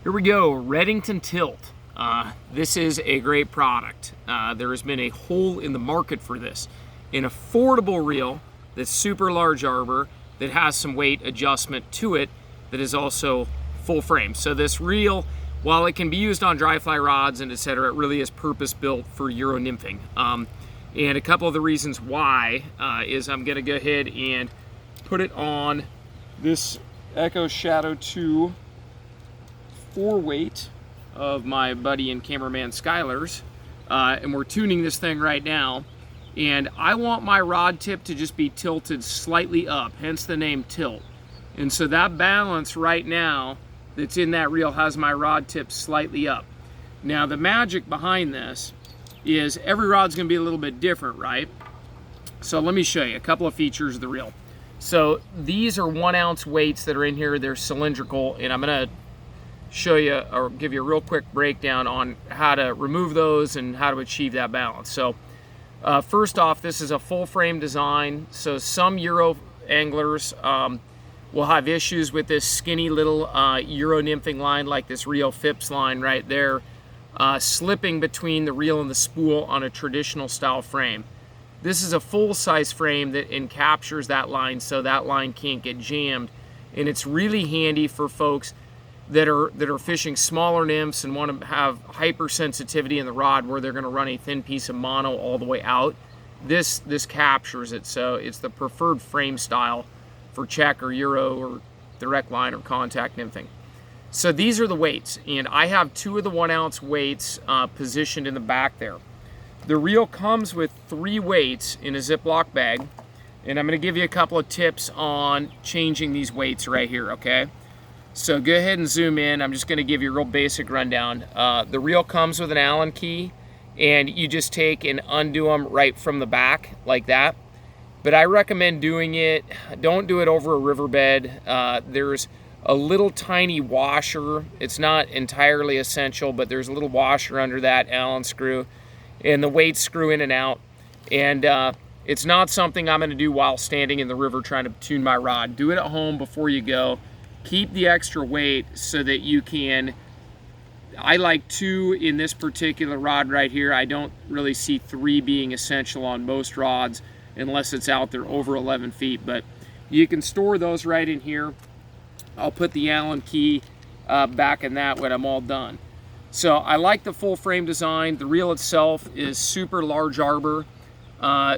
Here we go, Redington tilt. This is a great product. There has been a hole in the market for this. An affordable reel that's super large arbor that has some weight adjustment to it that is also full frame. So this reel, while it can be used on dry fly rods and etc., it really is purpose built for Euro nymphing. And a couple of the reasons why is I'm gonna go ahead and put it on this Echo Shadow 2 4-weight of my buddy and cameraman Skylar's, and we're tuning this thing right now, and I want my rod tip to just be tilted slightly up, hence the name tilt. And so that balance right now that's in that reel has my rod tip slightly up. Now the magic behind this is every rod's gonna be a little bit different, right? So let me show you a couple of features of the reel. So these are 1 ounce weights that are in here. They're cylindrical, and I'm gonna show you or give you a real quick breakdown on how to remove those and how to achieve that balance. So first off, this is a full frame design. So some Euro anglers will have issues with this skinny little Euro nymphing line, like this Rio Phipps line right there, slipping between the reel and the spool on a traditional style frame. This is a full size frame that encaptures that line so that line can't get jammed, and it's really handy for folks that are fishing smaller nymphs and want to have hypersensitivity in the rod where they're going to run a thin piece of mono all the way out. This captures it, so it's the preferred frame style for Czech or Euro or direct line or contact nymphing. So these are the weights, and I have 2 of the 1 ounce weights positioned in the back there. The reel comes with 3 weights in a Ziploc bag, and I'm going to give you a couple of tips on changing these weights right here, okay? So go ahead and zoom in. I'm just going to give you a real basic rundown. The reel comes with an Allen key, and you just take and undo them right from the back like that. But I recommend doing it, don't do it over a riverbed. There's a little tiny washer. It's not entirely essential, but there's a little washer under that Allen screw, and the weights screw in and out. And it's not something I'm going to do while standing in the river trying to tune my rod. Do it at home before you go. Keep the extra weight so that you can, I like 2 in this particular rod right here. I don't really see 3 being essential on most rods unless it's out there over 11 feet, but you can store those right in here. I'll put the Allen key back in that when I'm all done. So I like the full frame design. The reel itself is super large arbor,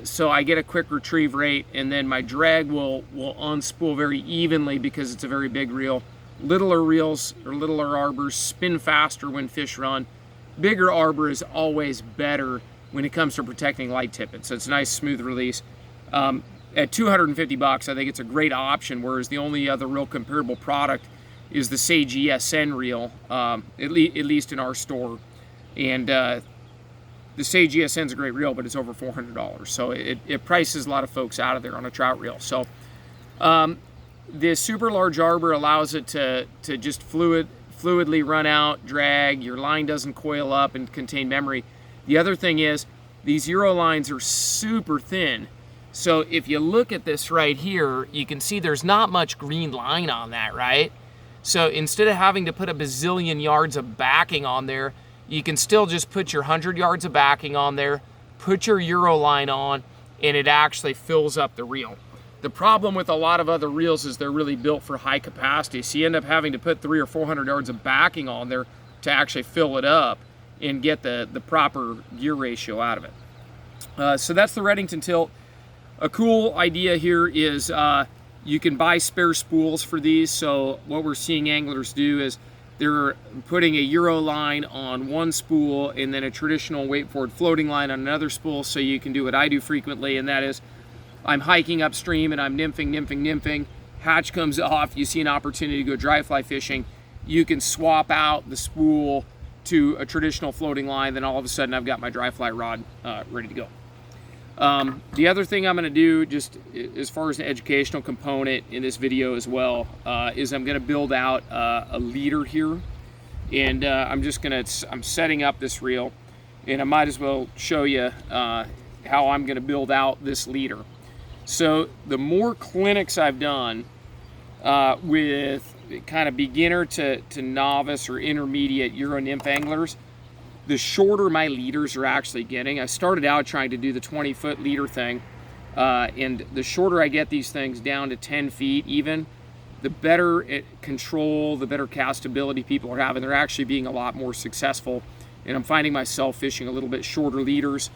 so I get a quick retrieve rate, and then my drag will unspool very evenly because it's a very big reel. Littler reels or littler arbors spin faster when fish run. Bigger arbor is always better when it comes to protecting light tippet, so it's a nice smooth release. At 250 bucks, I think it's a great option, whereas the only other real comparable product is the Sage ESN reel, at least in our store. And the Sage ESN is a great reel, but it's over $400, so it prices a lot of folks out of there on a trout reel. So the super large arbor allows it to just fluidly run out, drag. Your line doesn't coil up and contain memory. The other thing is these Euro lines are super thin. So if you look at this right here, you can see there's not much green line on that, right? So instead of having to put a bazillion yards of backing on there, you can still just put your 100 yards of backing on there, put your Euro line on, and it actually fills up the reel. The problem with a lot of other reels is they're really built for high capacity, so you end up having to put 300 or 400 yards of backing on there to actually fill it up and get the proper gear ratio out of it. So that's the Redington tilt. A cool idea here is you can buy spare spools for these. So what we're seeing anglers do is they're putting a Euro line on one spool and then a traditional wakeboard floating line on another spool, so you can do what I do frequently, and that is I'm hiking upstream and I'm nymphing. Hatch comes off, you see an opportunity to go dry fly fishing. You can swap out the spool to a traditional floating line, then all of a sudden I've got my dry fly rod ready to go. The other thing I'm going to do, just as far as an educational component in this video as well, is I'm going to build out a leader here, and I'm setting up this reel, and I might as well show you how I'm going to build out this leader. So the more clinics I've done with kind of beginner to novice or intermediate Euro nymph anglers, the shorter my leaders are actually getting. I started out trying to do the 20-foot leader thing, and the shorter I get these things down to 10 feet even, the better control, the better castability people are having. They're actually being a lot more successful, and I'm finding myself fishing a little bit shorter leaders.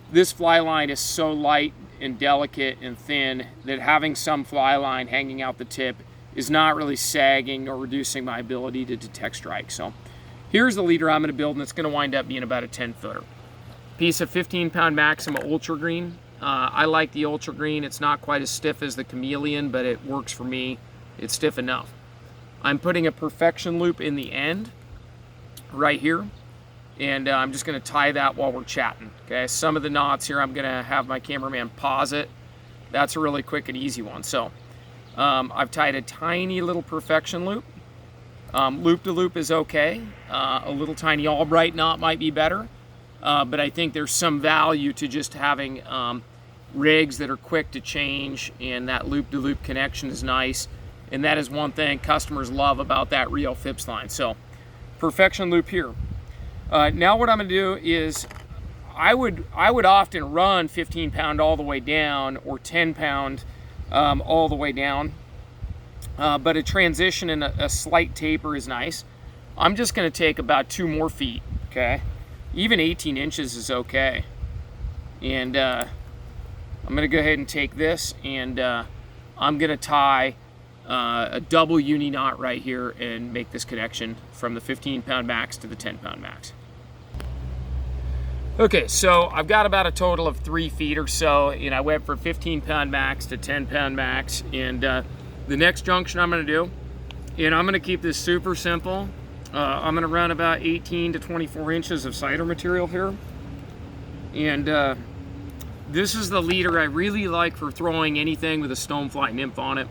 This fly line is so light and delicate and thin that having some fly line hanging out the tip is not really sagging or reducing my ability to detect strike. So here's the leader I'm going to build, and it's going to wind up being about a 10-footer. Piece of 15-pound Maxima Ultra Green. I like the Ultra Green. It's not quite as stiff as the Chameleon, but it works for me. It's stiff enough. I'm putting a perfection loop in the end right here, and I'm just going to tie that while we're chatting. Okay, some of the knots here I'm going to have my cameraman pause it. That's a really quick and easy one. So I've tied a tiny little perfection loop. Loop to loop is okay. A little tiny Albright knot might be better, but I think there's some value to just having rigs that are quick to change, and that loop to loop connection is nice. And that is one thing customers love about that Rio Phipps line. So perfection loop here. Now what I'm going to do is I would often run 15-pound all the way down, or 10-pound all the way down, but a transition and a slight taper is nice. I'm just going to take about 2 more feet. Okay, even 18 inches is okay, and I'm going to go ahead and take this, and I'm going to tie a double uni knot right here and make this connection from the 15-pound max to the 10-pound max. Okay, so I've got about a total of 3 feet or so, and I went from 15-pound max to 10-pound max. And the next junction I'm going to do, and I'm going to keep this super simple. I'm going to run about 18 to 24 inches of cider material here, and this is the leader I really like for throwing anything with a stonefly nymph on it.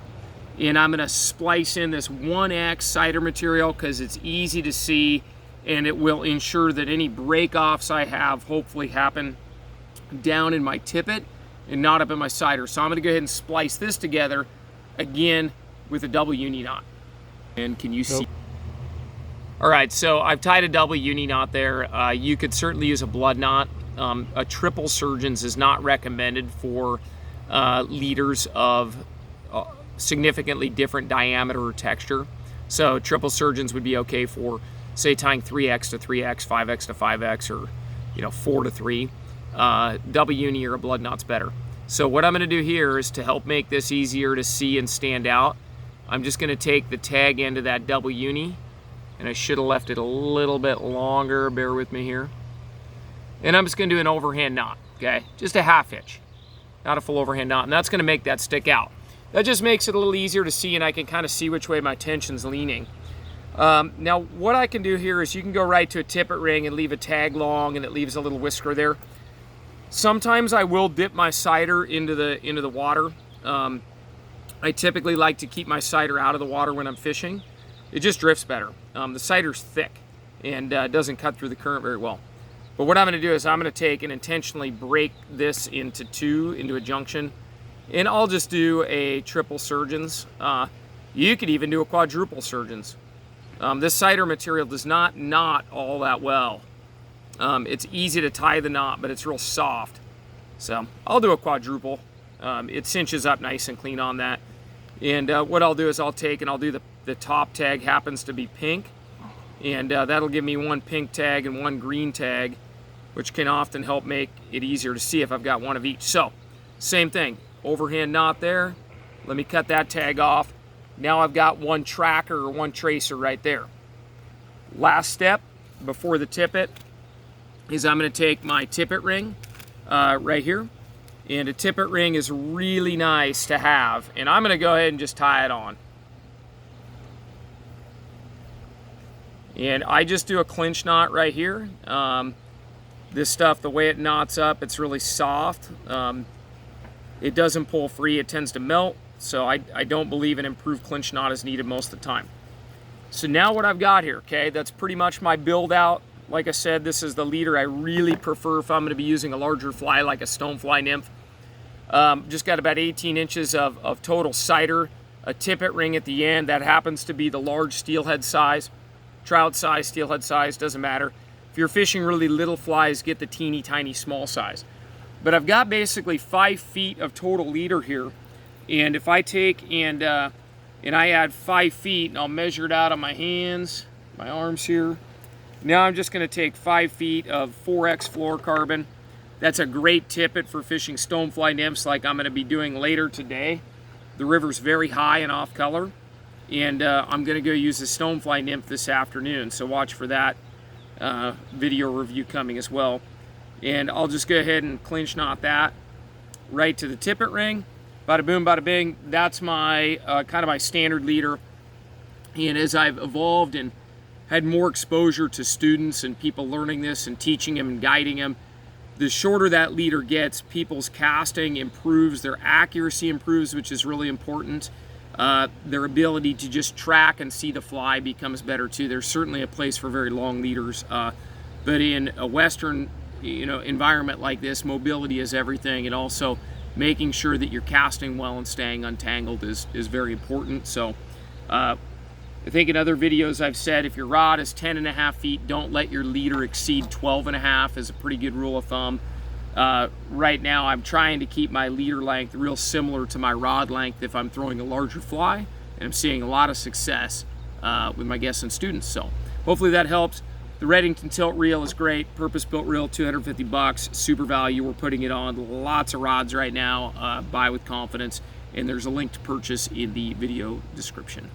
And I'm going to splice in this 1X cider material because it's easy to see, and it will ensure that any break-offs I have hopefully happen down in my tippet and not up in my cider. So I'm going to go ahead and splice this together again with a double uni knot. And can you see? Nope. All right, so I've tied a double uni knot there. You could certainly use a blood knot. A triple surgeons is not recommended for leaders of significantly different diameter or texture. So triple surgeons would be okay for, say, tying 3X to 3X, 5X to 5X, or 4 to 3. Double uni or a blood knot's better. So what I'm going to do here is, to help make this easier to see and stand out, I'm just going to take the tag end of that double uni, and I should have left it a little bit longer, bear with me here. And I'm just going to do an overhand knot, okay? Just a half hitch, not a full overhand knot, and that's going to make that stick out. That just makes it a little easier to see, and I can kind of see which way my tension's leaning. Now, what I can do here is, you can go right to a tippet ring and leave a tag long, and it leaves a little whisker there. Sometimes I will dip my cider into the water. I typically like to keep my cider out of the water when I'm fishing. It just drifts better. The cider's thick and doesn't cut through the current very well. But what I'm going to do is, I'm going to take and intentionally break this into a junction. And I'll just do a triple surgeons. You could even do a quadruple surgeons. This cider material does not knot all that well. It's easy to tie the knot, but it's real soft. So I'll do a quadruple. It cinches up nice and clean on that. And what I'll do is, I'll do the top tag happens to be pink. And that'll give me 1 pink tag and 1 green tag, which can often help make it easier to see if I've got one of each. So same thing. Overhand knot there. Let me cut that tag off. Now I've got 1 tracker or 1 tracer right there. Last step before the tippet is, I'm going to take my tippet ring right here. And a tippet ring is really nice to have. And I'm going to go ahead and just tie it on. And I just do a clinch knot right here. This stuff, the way it knots up, it's really soft. It doesn't pull free, it tends to melt, so I don't believe an improved clinch knot is needed most of the time. So now what I've got here, okay, that's pretty much my build out. Like I said, this is the leader I really prefer if I'm going to be using a larger fly like a stonefly nymph. Just got about 18 inches of total cider. a tippet ring at the end. That happens to be the large steelhead size, trout size, steelhead size, doesn't matter. If you're fishing really little flies, get the teeny tiny small size. But I've got basically 5 feet of total leader here. And if I take and I add 5 feet, and I'll measure it out on my hands, my arms here. Now I'm just going to take 5 feet of 4X fluorocarbon. That's a great tippet for fishing stonefly nymphs like I'm going to be doing later today. The river's very high and off color, and I'm going to go use the stonefly nymph this afternoon, so watch for that video review coming as well. And I'll just go ahead and clinch knot that right to the tippet ring. Bada boom, bada bing. That's my kind of my standard leader. And as I've evolved and had more exposure to students and people learning this and teaching them and guiding them, the shorter that leader gets, people's casting improves, their accuracy improves, which is really important. Their ability to just track and see the fly becomes better too. There's certainly a place for very long leaders, but in a Western, environment like this, mobility is everything, and also making sure that you're casting well and staying untangled is very important. So I think in other videos I've said if your rod is 10.5 feet, don't let your leader exceed 12.5 is a pretty good rule of thumb. Right now I'm trying to keep my leader length real similar to my rod length if I'm throwing a larger fly, and I'm seeing a lot of success with my guests and students. So hopefully that helps. The Redington tilt reel is great, purpose-built reel, $250, super value. We're putting it on lots of rods right now. Buy with confidence, and there's a link to purchase in the video description.